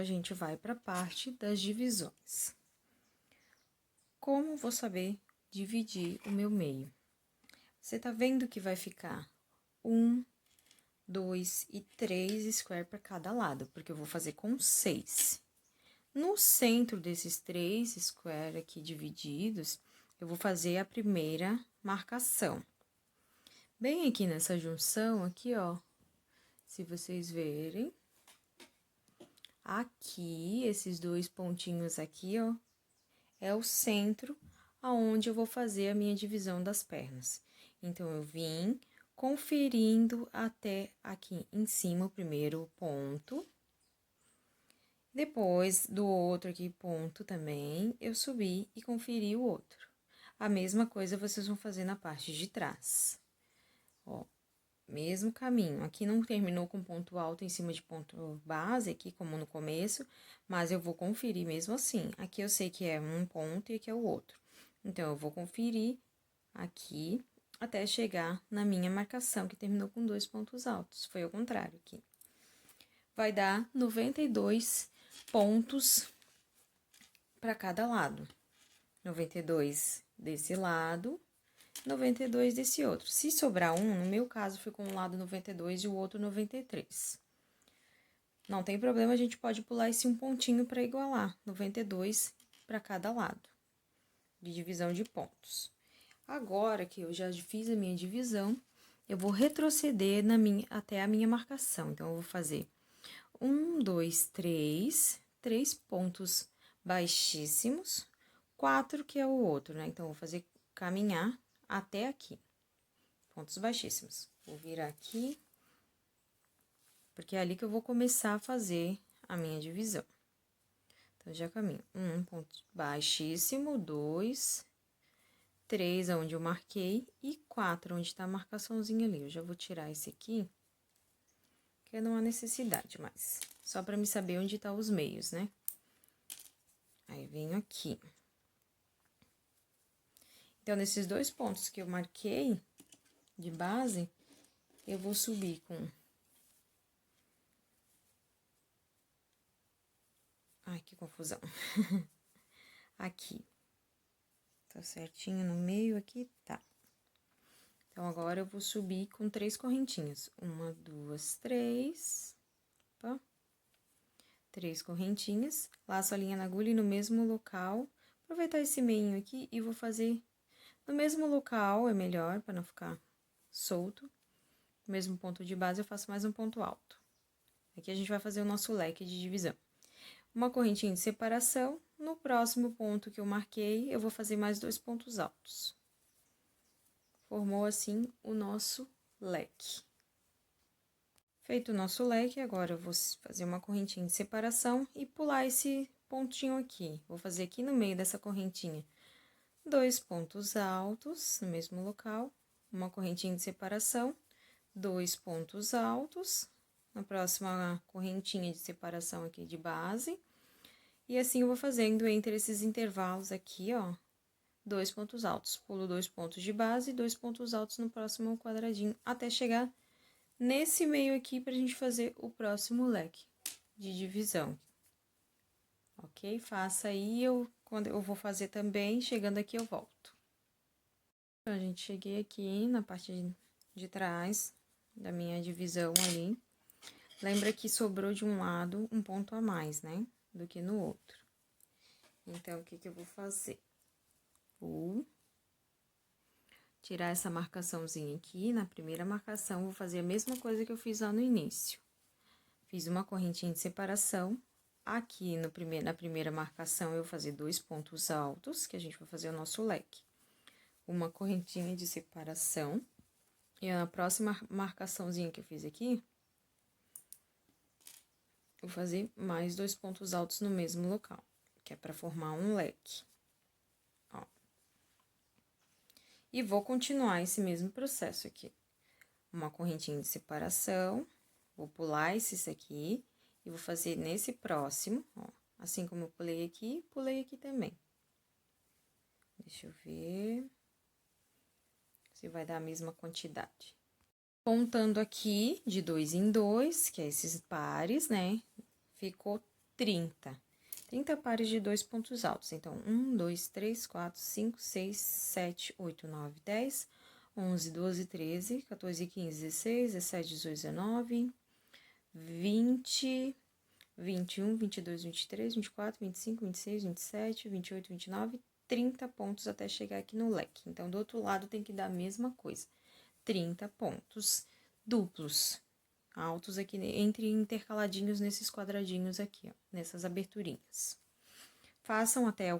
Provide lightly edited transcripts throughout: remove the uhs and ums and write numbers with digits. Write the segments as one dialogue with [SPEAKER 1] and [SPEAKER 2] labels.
[SPEAKER 1] gente vai para a parte das divisões. Como vou saber dividir o meu meio? Você tá vendo que vai ficar 1, 2 e 3 square para cada lado, porque eu vou fazer com 6. No centro desses 3 square aqui divididos, eu vou fazer a primeira marcação. Bem aqui nessa junção, aqui, ó, se vocês verem, aqui, esses dois pontinhos aqui, ó, é o centro aonde eu vou fazer a minha divisão das pernas. Então, eu vim conferindo até aqui em cima o primeiro ponto. Depois, do outro aqui ponto também, eu subi e conferi o outro. A mesma coisa vocês vão fazer na parte de trás. Ó, mesmo caminho. Aqui não terminou com ponto alto em cima de ponto base, aqui como no começo, mas eu vou conferir mesmo assim. Aqui eu sei que é um ponto e aqui é o outro. Então, eu vou conferir aqui até chegar na minha marcação, que terminou com 2 pontos altos. Foi ao contrário aqui. Vai dar 92 pontos para cada lado. 92 desse lado, 92 desse outro. Se sobrar um, no meu caso, ficou um lado 92 e o outro 93. Não tem problema, a gente pode pular esse um pontinho para igualar, 92 para cada lado, de divisão de pontos. Agora que eu já fiz a minha divisão, eu vou retroceder até a minha marcação. Então, eu vou fazer 1, 2, 3 pontos baixíssimos, 4 que é o outro, né? Então, eu vou fazer caminhar até aqui, pontos baixíssimos. Vou virar aqui, porque é ali que eu vou começar a fazer a minha divisão. Então, já caminho 1 ponto baixíssimo, 2, 3 onde eu marquei e 4 onde tá a marcaçãozinha ali. Eu já vou tirar esse aqui, que não há necessidade mais, só para me saber onde tá os meios, né? Aí, venho aqui. Então, nesses 2 pontos que eu marquei de base, eu vou subir com... Ai, que confusão. Aqui. Tá certinho no meio aqui? Tá. Então, agora eu vou subir com 3 correntinhas. 1, 2, 3. Opa. 3 correntinhas. Laço a linha na agulha e no mesmo local. Aproveitar esse meinho aqui e vou fazer no mesmo local, é melhor, para não ficar solto. No mesmo ponto de base, eu faço mais um ponto alto. Aqui a gente vai fazer o nosso leque de divisão. Uma correntinha de separação. No próximo ponto que eu marquei, eu vou fazer mais 2 pontos altos. Formou assim o nosso leque. Feito o nosso leque, agora eu vou fazer uma correntinha de separação e pular esse pontinho aqui. Vou fazer aqui no meio dessa correntinha 2 pontos altos no mesmo local, uma correntinha de separação, 2 pontos altos, na próxima correntinha de separação aqui de base, e assim eu vou fazendo entre esses intervalos aqui, ó, 2 pontos altos. Pulo 2 pontos de base e 2 pontos altos no próximo quadradinho, até chegar nesse meio aqui pra gente fazer o próximo leque de divisão. Ok? Faça aí, quando eu vou fazer também, chegando aqui eu volto. Então, gente, cheguei aqui na parte de trás da minha divisão ali. Lembra que sobrou de um lado um ponto a mais, né? Do que no outro. Então, o que que eu vou fazer? Vou tirar essa marcaçãozinha aqui. Na primeira marcação, vou fazer a mesma coisa que eu fiz lá no início. Fiz uma correntinha de separação. Aqui na primeira marcação, eu vou fazer 2 pontos altos, que a gente vai fazer o nosso leque. Uma correntinha de separação. E a próxima marcaçãozinha que eu fiz aqui, vou fazer mais 2 pontos altos no mesmo local, que é para formar um leque. Ó. E vou continuar esse mesmo processo aqui. Uma correntinha de separação, vou pular esse aqui e vou fazer nesse próximo, ó. Assim como eu pulei aqui também. Deixa eu ver se vai dar a mesma quantidade. Contando aqui de 2 em 2, que é esses pares, né? Ficou 30. 30 pares de 2 pontos altos. Então, 1, 2, 3, 4, 5, 6, 7, 8, 9, 10, 11, 12, 13, 14, 15, 16, 17, 18, 19, 20, 21, 22, 23, 24, 25, 26, 27, 28, 29, 30 pontos até chegar aqui no leque. Então, do outro lado tem que dar a mesma coisa. 30 pontos duplos, altos aqui, entre intercaladinhos nesses quadradinhos aqui, ó, nessas aberturinhas. Façam até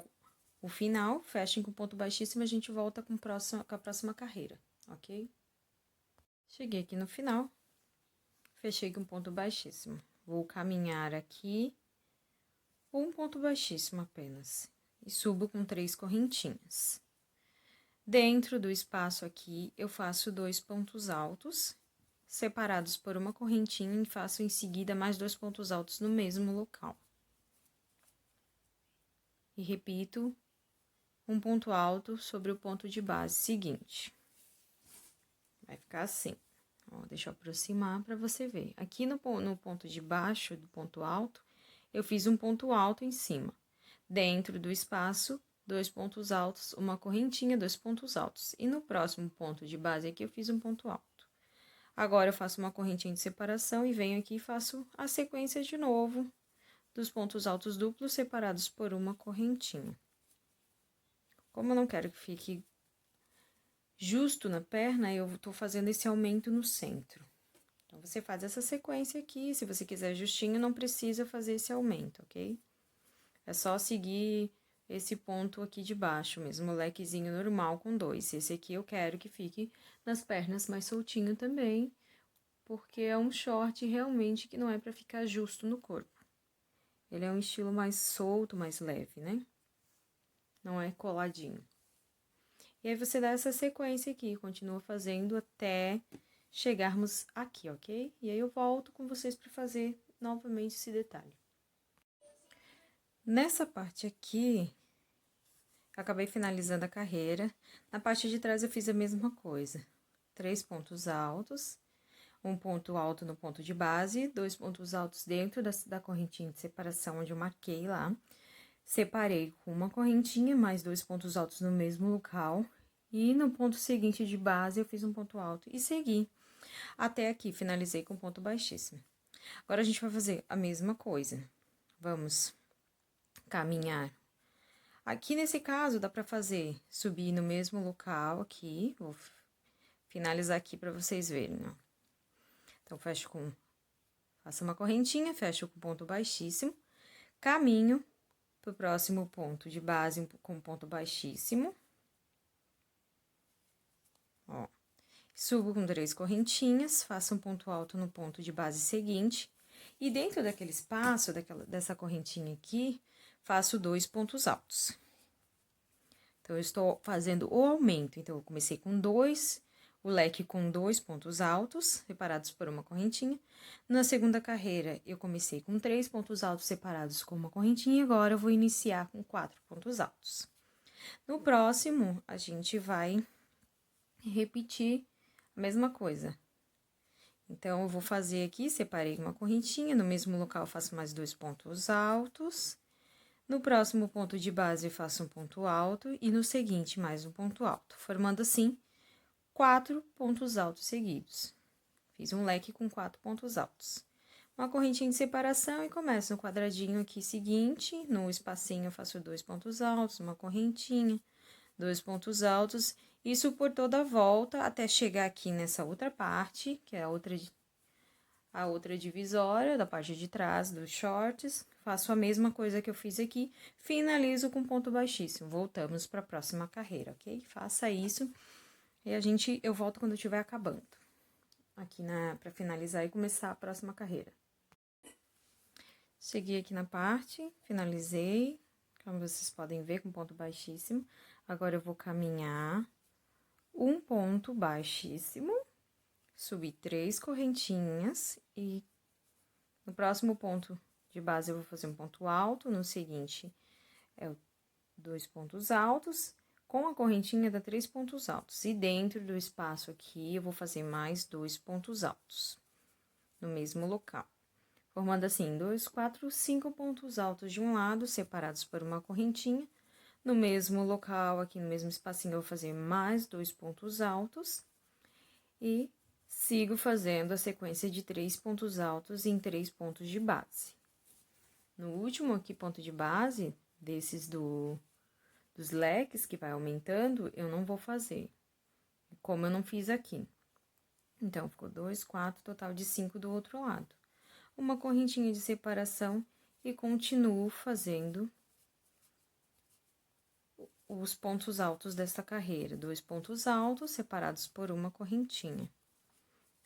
[SPEAKER 1] o final, fechem com ponto baixíssimo e a gente volta com a próxima carreira, ok? Cheguei aqui no final, fechei com ponto baixíssimo. Vou caminhar aqui um ponto baixíssimo apenas e subo com 3 correntinhas. Dentro do espaço aqui, eu faço 2 pontos altos, separados por uma correntinha, e faço em seguida mais 2 pontos altos no mesmo local. E repito um ponto alto sobre o ponto de base seguinte. Vai ficar assim. Ó, deixa eu aproximar para você ver. Aqui no ponto de baixo do ponto alto, eu fiz um ponto alto em cima. Dentro do espaço, 2 pontos altos, uma correntinha, 2 pontos altos. E no próximo ponto de base aqui, eu fiz um ponto alto. Agora, eu faço uma correntinha de separação e venho aqui e faço a sequência de novo dos pontos altos duplos separados por uma correntinha. Como eu não quero que fique justo na perna, eu tô fazendo esse aumento no centro. Então, você faz essa sequência aqui, se você quiser justinho, não precisa fazer esse aumento, ok? É só seguir esse ponto aqui de baixo mesmo, o lequezinho normal com 2. Esse aqui eu quero que fique nas pernas mais soltinho também, porque é um short realmente que não é pra ficar justo no corpo. Ele é um estilo mais solto, mais leve, né? Não é coladinho. E aí, você dá essa sequência aqui, continua fazendo até chegarmos aqui, ok? E aí, eu volto com vocês para fazer novamente esse detalhe. Nessa parte aqui, acabei finalizando a carreira. Na parte de trás, eu fiz a mesma coisa. 3 pontos altos, um ponto alto no ponto de base, 2 pontos altos dentro da correntinha de separação, onde eu marquei lá. Separei com uma correntinha, mais 2 pontos altos no mesmo local. E no ponto seguinte de base, eu fiz um ponto alto e segui. Até aqui, finalizei com ponto baixíssimo. Agora, a gente vai fazer a mesma coisa. Vamos caminhar. Aqui, nesse caso, dá pra fazer, subir no mesmo local aqui. Vou finalizar aqui pra vocês verem, ó. Então, faço uma correntinha, fecho com ponto baixíssimo. Caminho pro próximo ponto de base com ponto baixíssimo. Ó, subo com 3 correntinhas, faço um ponto alto no ponto de base seguinte. E dentro daquele espaço, dessa correntinha aqui, faço 2 pontos altos. Então, eu estou fazendo o aumento. Então, eu comecei com 2, o leque com 2 pontos altos, separados por uma correntinha. Na segunda carreira, eu comecei com 3 pontos altos separados com uma correntinha. E agora, eu vou iniciar com 4 pontos altos. No próximo, a gente vai repetir a mesma coisa. Então, eu vou fazer aqui, separei uma correntinha, no mesmo local eu faço mais 2 pontos altos. No próximo ponto de base, eu faço um ponto alto e no seguinte, mais um ponto alto, formando assim 4 pontos altos seguidos. Fiz um leque com 4 pontos altos. Uma correntinha de separação e começo no quadradinho aqui seguinte, no espacinho eu faço 2 pontos altos, uma correntinha, 2 pontos altos, isso por toda a volta até chegar aqui nessa outra parte, que é a outra divisória da parte de trás dos shorts. Faço a mesma coisa que eu fiz aqui, finalizo com ponto baixíssimo. Voltamos para a próxima carreira, ok? Faça isso e eu volto quando eu estiver acabando. Aqui para finalizar e começar a próxima carreira. Cheguei aqui na parte, finalizei, como vocês podem ver, com ponto baixíssimo. Agora, eu vou caminhar um ponto baixíssimo, subir 3 correntinhas e no próximo ponto de base eu vou fazer um ponto alto, no seguinte, 2 pontos altos, com a correntinha dá 3 pontos altos. E dentro do espaço aqui, eu vou fazer mais 2 pontos altos, no mesmo local. formando assim 2, 4, 5 pontos altos de um lado, separados por uma correntinha. No mesmo local, aqui no mesmo espacinho, eu vou fazer mais 2 pontos altos e sigo fazendo a sequência de 3 pontos altos em 3 pontos de base. No último aqui ponto de base, desses dos leques que vai aumentando, eu não vou fazer, como eu não fiz aqui. Então, ficou 2, 4, total de 5 do outro lado. Uma correntinha de separação e continuo fazendo os pontos altos desta carreira. 2 pontos altos separados por uma correntinha.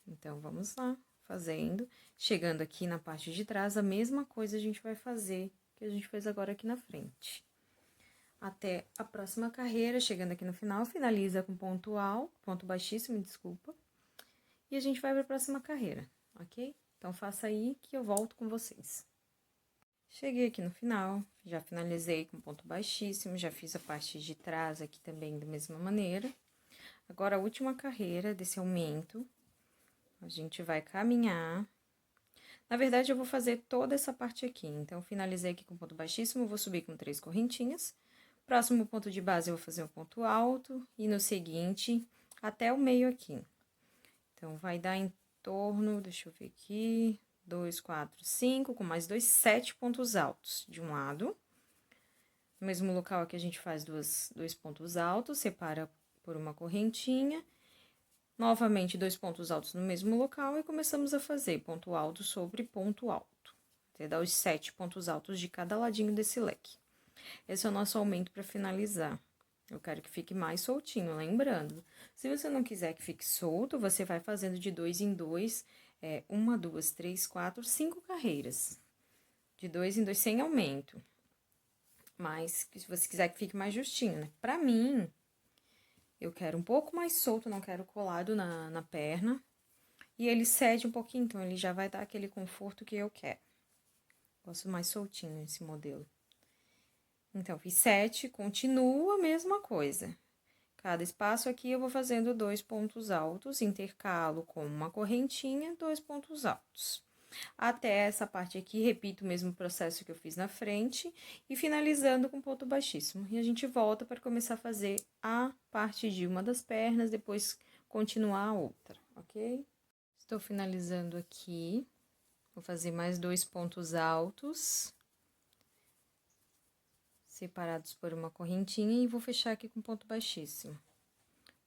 [SPEAKER 1] Então, vamos lá, fazendo. Chegando aqui na parte de trás, a mesma coisa a gente vai fazer que a gente fez agora aqui na frente. Até a próxima carreira, chegando aqui no final, finaliza com ponto alto, ponto baixíssimo, desculpa. E a gente vai para a próxima carreira, ok? Então, faça aí que eu volto com vocês. Cheguei aqui no final, já finalizei com ponto baixíssimo, já fiz a parte de trás aqui também da mesma maneira. Agora, a última carreira desse aumento, a gente vai caminhar. Na verdade, eu vou fazer toda essa parte aqui. Então, finalizei aqui com ponto baixíssimo, vou subir com 3 correntinhas. Próximo ponto de base, eu vou fazer um ponto alto. E no seguinte, até o meio aqui. Então, vai dar em torno, deixa eu ver aqui, 2, 4, 5, com mais 2, 7 pontos altos de um lado. No mesmo local aqui, a gente faz dois pontos altos, separa por uma correntinha. Novamente, 2 pontos altos no mesmo local e começamos a fazer ponto alto sobre ponto alto. Até dar os 7 pontos altos de cada ladinho desse leque. Esse é o nosso aumento para finalizar. Eu quero que fique mais soltinho, lembrando. Se você não quiser que fique solto, você vai fazendo de 2 em 2, 1, 2, 3, 4, 5 carreiras. De 2 em 2, sem aumento. Mas, se você quiser que fique mais justinho, né? Pra mim, eu quero um pouco mais solto, não quero colado na perna. E ele cede um pouquinho, então ele já vai dar aquele conforto que eu quero. Gosto mais soltinho esse modelo. Então, fiz 7, continua a mesma coisa. Cada espaço aqui eu vou fazendo 2 pontos altos, intercalo com uma correntinha, 2 pontos altos. Até essa parte aqui, repito o mesmo processo que eu fiz na frente e finalizando com ponto baixíssimo. E a gente volta para começar a fazer a parte de uma das pernas, depois continuar a outra, ok? Estou finalizando aqui, vou fazer mais 2 pontos altos, separados por uma correntinha, e vou fechar aqui com ponto baixíssimo.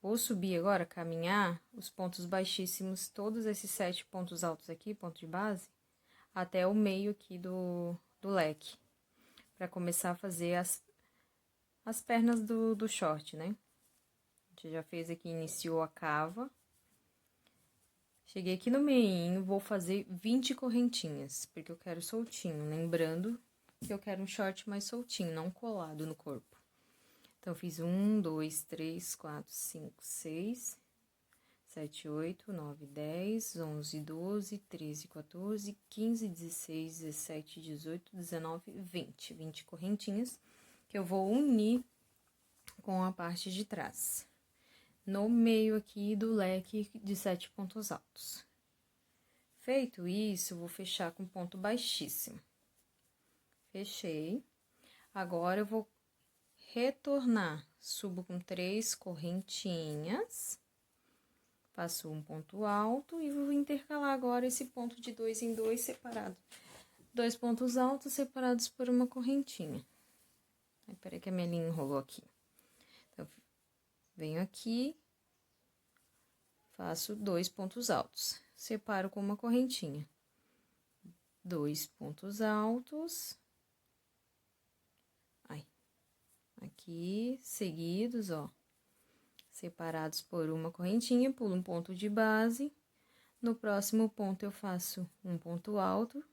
[SPEAKER 1] Vou subir agora, caminhar os pontos baixíssimos, todos esses 7 pontos altos aqui, ponto de base, até o meio aqui do leque, para começar a fazer as pernas do short, né? A gente já fez aqui, iniciou a cava. Cheguei aqui no meinho, vou fazer 20 correntinhas, porque eu quero soltinho, lembrando que eu quero um short mais soltinho, não colado no corpo. Então, eu fiz 1, 2, 3, 4, 5, 6, 7, 8, 9, 10, 11, 12, 13, 14, 15, 16, 17, 18, 19, 20. 20 correntinhas que eu vou unir com a parte de trás. No meio aqui do leque de 7 pontos altos. Feito isso, vou fechar com ponto baixíssimo. Fechei. Agora, eu vou retornar, subo com 3 correntinhas, faço um ponto alto e vou intercalar agora esse ponto de 2 em 2 separado. 2 pontos altos separados por uma correntinha. Aí, peraí que a minha linha enrolou aqui. Então, venho aqui, faço 2 pontos altos, separo com uma correntinha. 2 pontos altos. Aqui, seguidos, ó, separados por uma correntinha, pulo um ponto de base. No próximo ponto, eu faço um ponto alto.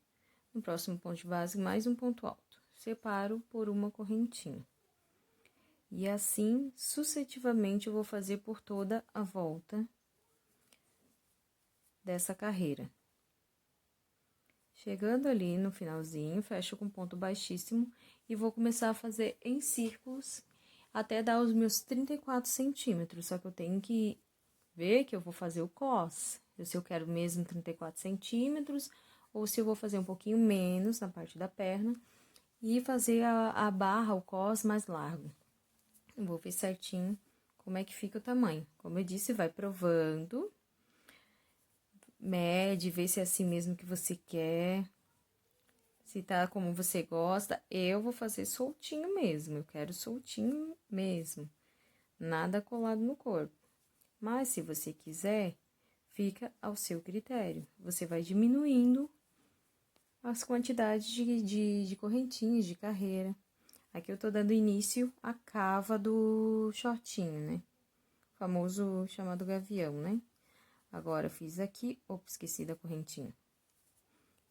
[SPEAKER 1] No próximo ponto de base, mais um ponto alto. Separo por uma correntinha. E assim, sucessivamente, eu vou fazer por toda a volta dessa carreira. Chegando ali no finalzinho, fecho com ponto baixíssimo e vou começar a fazer em círculos até dar os meus 34 centímetros. Só que eu tenho que ver que eu vou fazer o cos. Se eu quero mesmo 34 centímetros ou se eu vou fazer um pouquinho menos na parte da perna e fazer a barra, o cos mais largo. Eu vou ver certinho como é que fica o tamanho. Como eu disse, vai provando, mede, vê se é assim mesmo que você quer, se tá como você gosta. Eu vou fazer soltinho mesmo, eu quero soltinho mesmo, nada colado no corpo. Mas, se você quiser, fica ao seu critério. Você vai diminuindo as quantidades de correntinhas, de carreira. Aqui eu tô dando início à cava do shortinho, né? O famoso chamado gavião, né? Agora, fiz aqui, opa, esqueci da correntinha.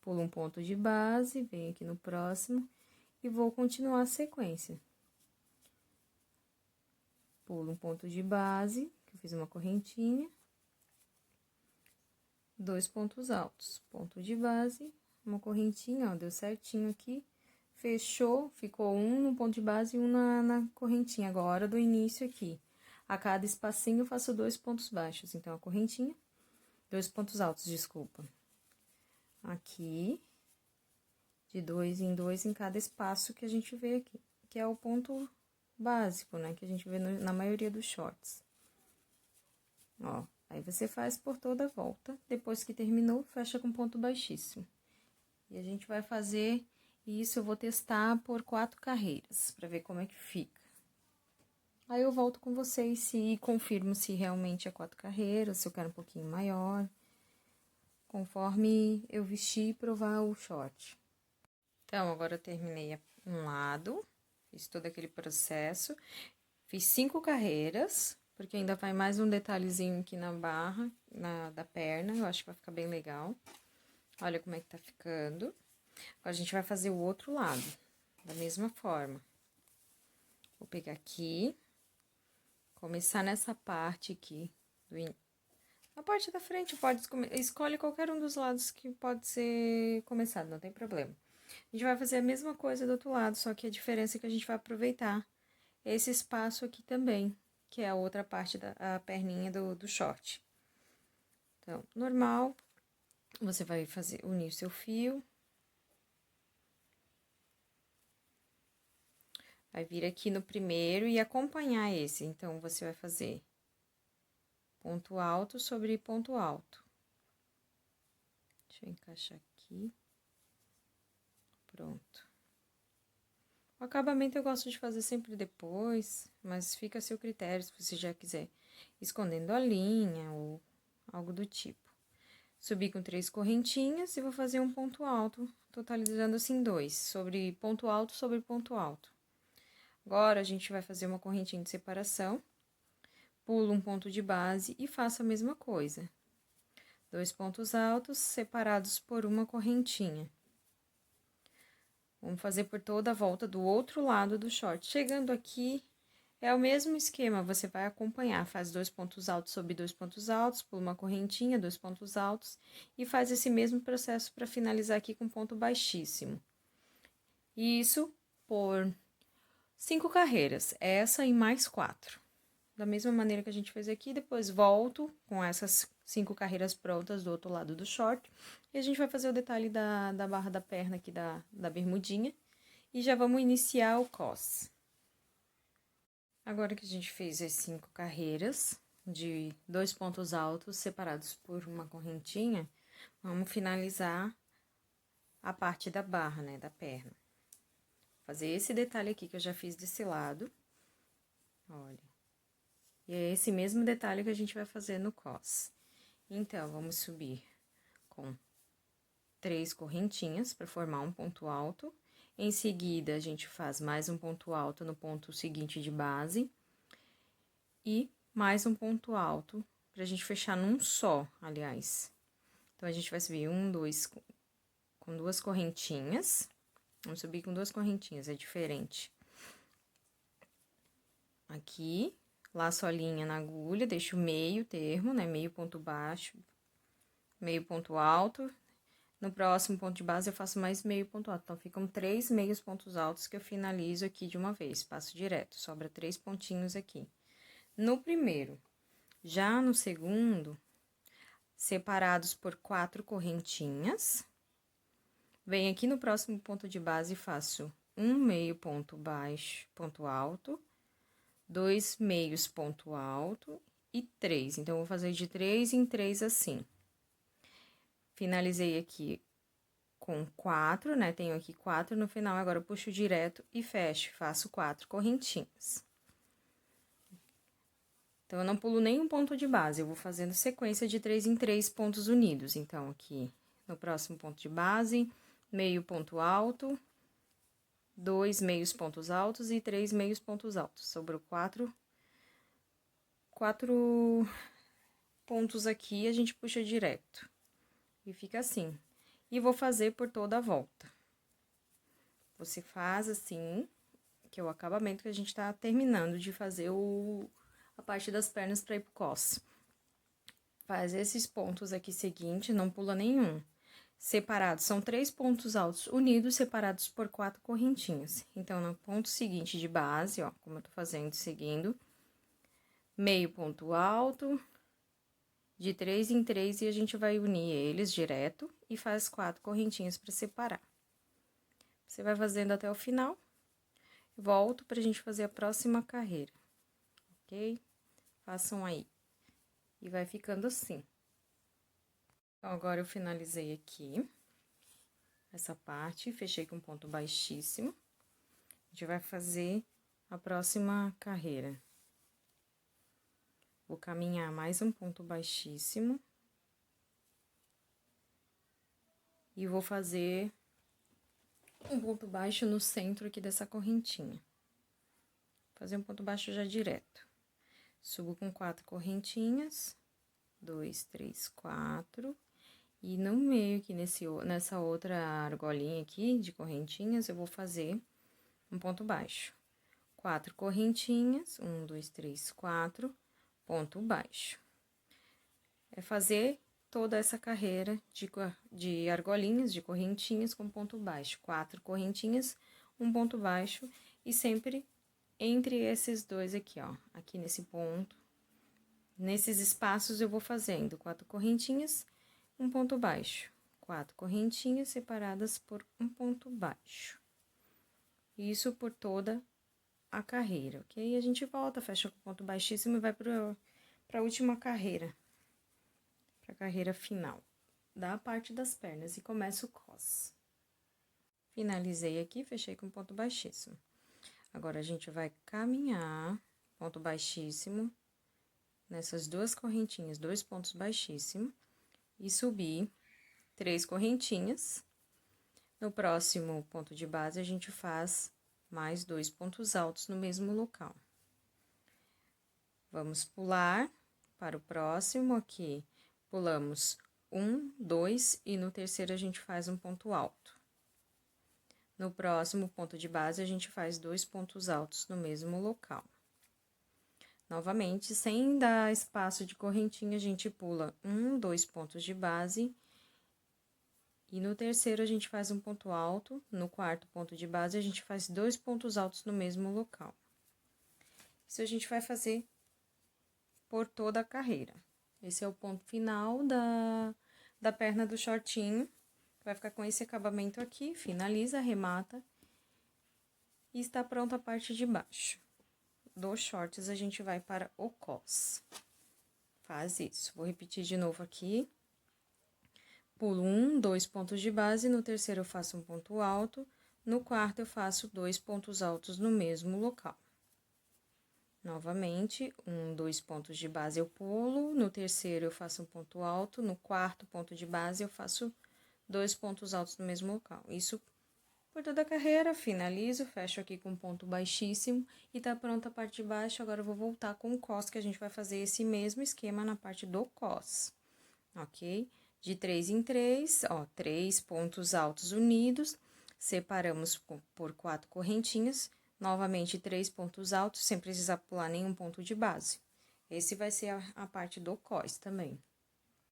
[SPEAKER 1] Pulo um ponto de base, venho aqui no próximo e vou continuar a sequência. Pulo um ponto de base, que eu fiz uma correntinha. 2 pontos altos, ponto de base, uma correntinha, ó, deu certinho aqui, fechou, ficou um no ponto de base e um na correntinha. Agora, do início aqui, a cada espacinho eu faço 2 pontos baixos, então, a correntinha, 2 pontos altos, desculpa. Aqui, de 2 em 2 em cada espaço que a gente vê aqui, que é o ponto básico, né, que a gente vê na maioria dos shorts. Ó. Aí, você faz por toda a volta, depois que terminou, fecha com ponto baixíssimo. E a gente vai fazer isso, eu vou testar por 4 carreiras, pra ver como é que fica. Aí, eu volto com vocês e confirmo se realmente é 4 carreiras, se eu quero um pouquinho maior, conforme eu vestir e provar o short. Então, agora eu terminei um lado, fiz todo aquele processo, fiz 5 carreiras, porque ainda vai mais um detalhezinho aqui na barra, da perna, eu acho que vai ficar bem legal. Olha como é que tá ficando. Agora, a gente vai fazer o outro lado, da mesma forma. Vou pegar aqui, começar nessa parte aqui, na parte da frente, escolhe qualquer um dos lados que pode ser começado, não tem problema. A gente vai fazer a mesma coisa do outro lado, só que a diferença é que a gente vai aproveitar esse espaço aqui também, que é a outra parte da perninha do short. Então, normal, você vai unir o seu fio. Vai vir aqui no primeiro e acompanhar esse. Então, você vai fazer ponto alto sobre ponto alto. Deixa eu encaixar aqui. Pronto. O acabamento eu gosto de fazer sempre depois, mas fica a seu critério se você já quiser escondendo a linha ou algo do tipo. Subi com 3 correntinhas e vou fazer um ponto alto, totalizando assim 2, sobre ponto alto sobre ponto alto. Agora, a gente vai fazer uma correntinha de separação, pulo um ponto de base e faço a mesma coisa. 2 pontos altos separados por uma correntinha. Vamos fazer por toda a volta do outro lado do short. Chegando aqui, é o mesmo esquema, você vai acompanhar, faz 2 pontos altos sobre 2 pontos altos, pula uma correntinha, 2 pontos altos, e faz esse mesmo processo para finalizar aqui com ponto baixíssimo. Isso por 5 carreiras, essa e mais 4. Da mesma maneira que a gente fez aqui, depois volto com essas 5 carreiras prontas do outro lado do short. E a gente vai fazer o detalhe da barra da perna aqui, da bermudinha. E já vamos iniciar o cos. Agora que a gente fez as 5 carreiras de 2 pontos altos separados por uma correntinha, vamos finalizar a parte da barra, né, da perna. Fazer esse detalhe aqui que eu já fiz desse lado. Olha. E é esse mesmo detalhe que a gente vai fazer no cos. Então, vamos subir com 3 correntinhas para formar um ponto alto. Em seguida, a gente faz mais um ponto alto no ponto seguinte de base. E mais um ponto alto pra gente fechar num só, aliás. Então, a gente vai subir com 2 correntinhas. Vamos subir com 2 correntinhas, é diferente. Aqui. Laço a linha na agulha, deixo meio termo, né? Meio ponto baixo, meio ponto alto. No próximo ponto de base, eu faço mais meio ponto alto. Então, ficam 3 meios pontos altos que eu finalizo aqui de uma vez. Passo direto, sobra 3 pontinhos aqui. No primeiro, no segundo, separados por 4 correntinhas. Venho aqui no próximo ponto de base e faço um meio ponto baixo, ponto alto, 2 meios ponto alto e 3. Então, vou fazer de 3 em 3 assim. Finalizei aqui com 4, né? Tenho aqui 4 no final, agora eu puxo direto e fecho, faço 4 correntinhas. Então, eu não pulo nenhum ponto de base, eu vou fazendo sequência de 3 em 3 pontos unidos. Então, aqui no próximo ponto de base, meio ponto alto, 2 meios pontos altos e 3 meios pontos altos. Sobrou 4 pontos aqui, a gente puxa direto. E fica assim. E vou fazer por toda a volta. Você faz assim, que é o acabamento que a gente tá terminando de fazer a parte das pernas para ir pro cos. Faz esses pontos aqui seguinte, não pula nenhum. Separados, são 3 pontos altos unidos, separados por 4 correntinhas. Então, no ponto seguinte de base, ó, como eu tô fazendo, seguindo, meio ponto alto, de 3 em 3, e a gente vai unir eles direto e faz 4 correntinhas para separar. Você vai fazendo até o final, volto pra gente fazer a próxima carreira, ok? Façam aí. E vai ficando assim. Então, agora eu finalizei aqui essa parte, fechei com ponto baixíssimo. A gente vai fazer a próxima carreira. Vou caminhar mais um ponto baixíssimo. E vou fazer um ponto baixo no centro aqui dessa correntinha. Fazer um ponto baixo já direto. Subo com 4 correntinhas. 2, 3, 4. E no meio aqui, nessa outra argolinha aqui de correntinhas, eu vou fazer um ponto baixo. 4 correntinhas, 1, 2, 3, 4, ponto baixo. É fazer toda essa carreira de argolinhas, de correntinhas com ponto baixo. 4 correntinhas, um ponto baixo e sempre entre esses dois aqui, ó. Aqui nesse ponto, nesses espaços eu vou fazendo 4 correntinhas, um ponto baixo. 4 correntinhas separadas por um ponto baixo. Isso por toda a carreira, ok? E a gente volta, fecha com ponto baixíssimo e vai para a última carreira. Para a carreira final da parte das pernas e começa o cos. Finalizei aqui, fechei com ponto baixíssimo. Agora, a gente vai caminhar, ponto baixíssimo, nessas duas correntinhas, 2 pontos baixíssimos, e subir 3 correntinhas. No próximo ponto de base, a gente faz mais 2 pontos altos no mesmo local. Vamos pular para o próximo aqui. Pulamos 1, 2 e no terceiro a gente faz um ponto alto. No próximo ponto de base, a gente faz 2 pontos altos no mesmo local. Novamente, sem dar espaço de correntinha, a gente pula 1, 2 pontos de base. E no terceiro, a gente faz um ponto alto. No quarto ponto de base, a gente faz 2 pontos altos no mesmo local. Isso a gente vai fazer por toda a carreira. Esse é o ponto final da perna do shortinho. Vai ficar com esse acabamento aqui, finaliza, arremata. E está pronta a parte de baixo. Dos shorts, a gente vai para o cos. Faz isso. Vou repetir de novo aqui. Pulo 1, 2 pontos de base, no terceiro eu faço um ponto alto, no quarto eu faço 2 pontos altos no mesmo local. Novamente, 1, 2 pontos de base eu pulo, no terceiro eu faço um ponto alto, no quarto ponto de base eu faço 2 pontos altos no mesmo local. Isso por toda a carreira, finalizo, fecho aqui com ponto baixíssimo e tá pronta a parte de baixo. Agora eu vou voltar com o cos, que a gente vai fazer esse mesmo esquema na parte do cos, ok? De 3 em 3, ó, 3 pontos altos unidos, separamos por 4 correntinhas, novamente 3 pontos altos, sem precisar pular nenhum ponto de base. Esse vai ser a parte do cos também.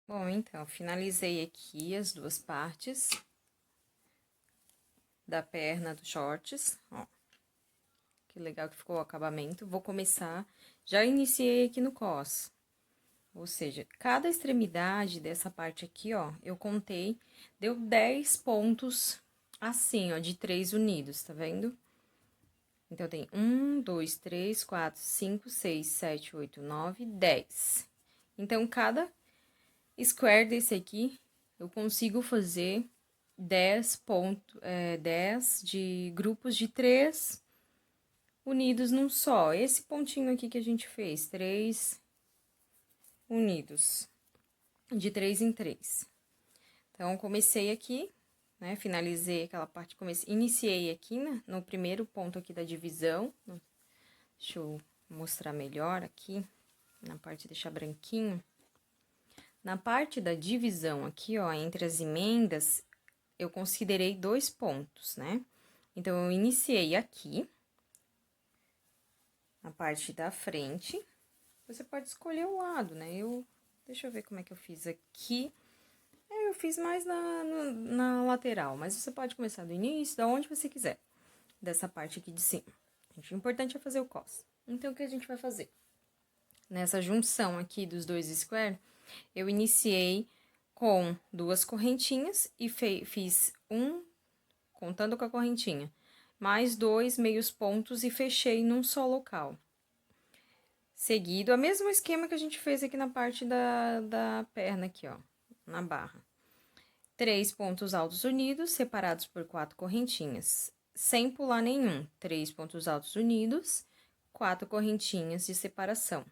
[SPEAKER 1] Bom, então, finalizei aqui as duas partes da perna dos shorts, ó. Que legal que ficou o acabamento. Vou começar, já iniciei aqui no cos. Ou seja, cada extremidade dessa parte aqui, ó, eu contei, deu 10 pontos assim, ó, de 3 unidos, tá vendo? Então, tem 1, 2, 3, 4, 5, 6, 7, 8, 9, 10. Então, cada square desse aqui, eu consigo fazer 10 de grupos de 3 unidos num só. Esse pontinho aqui que a gente fez, 3 unidos, de 3 em 3. Então, comecei aqui, né, finalizei aquela parte, iniciei aqui, né, no primeiro ponto aqui da divisão. Deixa eu mostrar melhor aqui, na parte, deixar branquinho. Na parte da divisão aqui, ó, entre as emendas, eu considerei 2 pontos, né? Então, eu iniciei aqui, na parte da frente. Você pode escolher o lado, né? Deixa eu ver como é que eu fiz aqui. Eu fiz mais na lateral, mas você pode começar do início, da onde você quiser, dessa parte aqui de cima. O importante é fazer o cos. Então, o que a gente vai fazer? Nessa junção aqui dos dois square, eu iniciei com 2 correntinhas e fiz contando com a correntinha, mais 2 meios pontos e fechei num só local. Seguido, o mesmo esquema que a gente fez aqui na parte da perna aqui, ó, na barra. 3 pontos altos unidos, separados por 4 correntinhas, sem pular nenhum. 3 pontos altos unidos, 4 correntinhas de separação.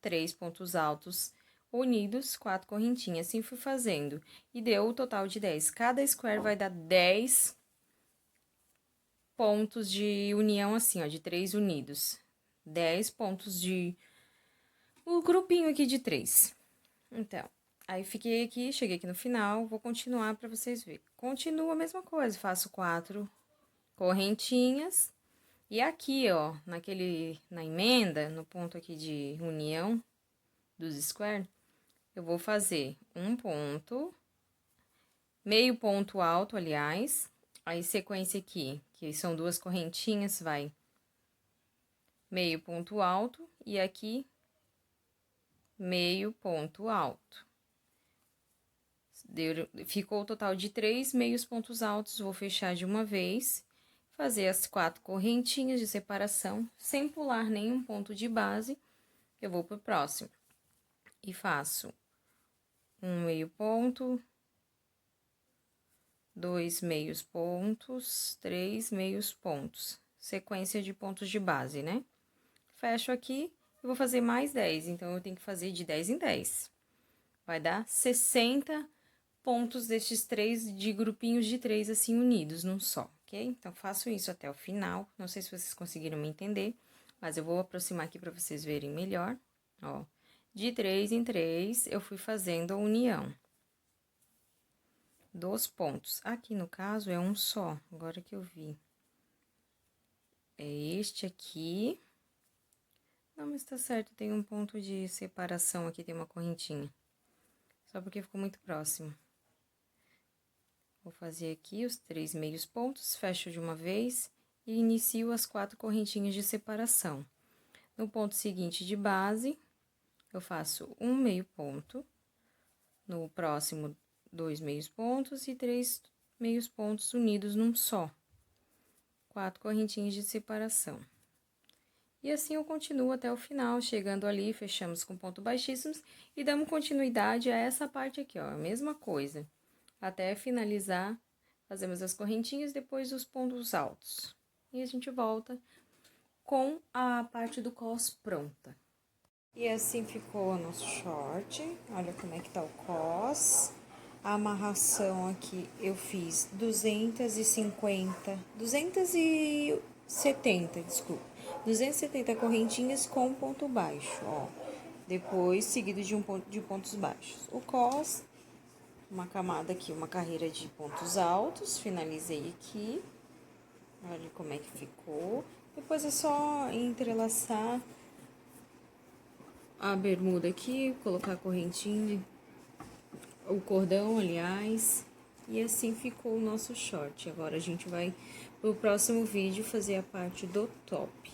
[SPEAKER 1] 3 pontos altos unidos, 4 correntinhas. Assim fui fazendo. E deu o total de 10. Cada square vai dar 10 pontos de união, assim, ó, de 3 unidos. 10 pontos de... o grupinho aqui de 3. Então... Aí, fiquei aqui, cheguei aqui no final, vou continuar para vocês verem. Continua a mesma coisa, faço 4 correntinhas. E aqui, ó, na emenda, no ponto aqui de união dos square, eu vou fazer um ponto, meio ponto alto, aliás. Aí, sequência aqui, que são 2 correntinhas, vai meio ponto alto e aqui, meio ponto alto. Ficou o total de 3 meios pontos altos, vou fechar de uma vez, fazer as 4 correntinhas de separação, sem pular nenhum ponto de base, eu vou pro próximo. E faço um meio ponto, 2 meios pontos, 3 meios pontos, sequência de pontos de base, né? Fecho aqui e vou fazer mais 10, então eu tenho que fazer de 10 em 10. Vai dar 60 pontos destes 3 de grupinhos de 3 assim unidos num só, ok? Então, faço isso até o final. Não sei se vocês conseguiram me entender, mas eu vou aproximar aqui para vocês verem melhor. Ó, de 3 em 3, eu fui fazendo a união dos pontos. Aqui, no caso, é um só, agora que eu vi. É este aqui. Não, mas tá certo, tem um ponto de separação aqui, tem uma correntinha. Só porque ficou muito próximo. Vou fazer aqui os 3 meios pontos, fecho de uma vez e inicio as 4 correntinhas de separação. No ponto seguinte de base, eu faço um meio ponto, no próximo 2 meios pontos e 3 meios pontos unidos num só. 4 correntinhas de separação. E assim eu continuo até o final, chegando ali, fechamos com ponto baixíssimos e damos continuidade a essa parte aqui, ó, a mesma coisa. Até finalizar, fazemos as correntinhas, depois os pontos altos. E a gente volta com a parte do cos pronta. E assim ficou o nosso short. Olha como é que tá o cos. A amarração aqui eu fiz 270 correntinhas com ponto baixo, ó. Depois, seguido de pontos baixos. O cos... uma camada aqui, uma carreira de pontos altos, finalizei aqui. Olha como é que ficou. Depois é só entrelaçar a bermuda aqui, colocar a correntinha, o cordão, aliás. E assim ficou o nosso short. Agora a gente vai pro próximo vídeo fazer a parte do top.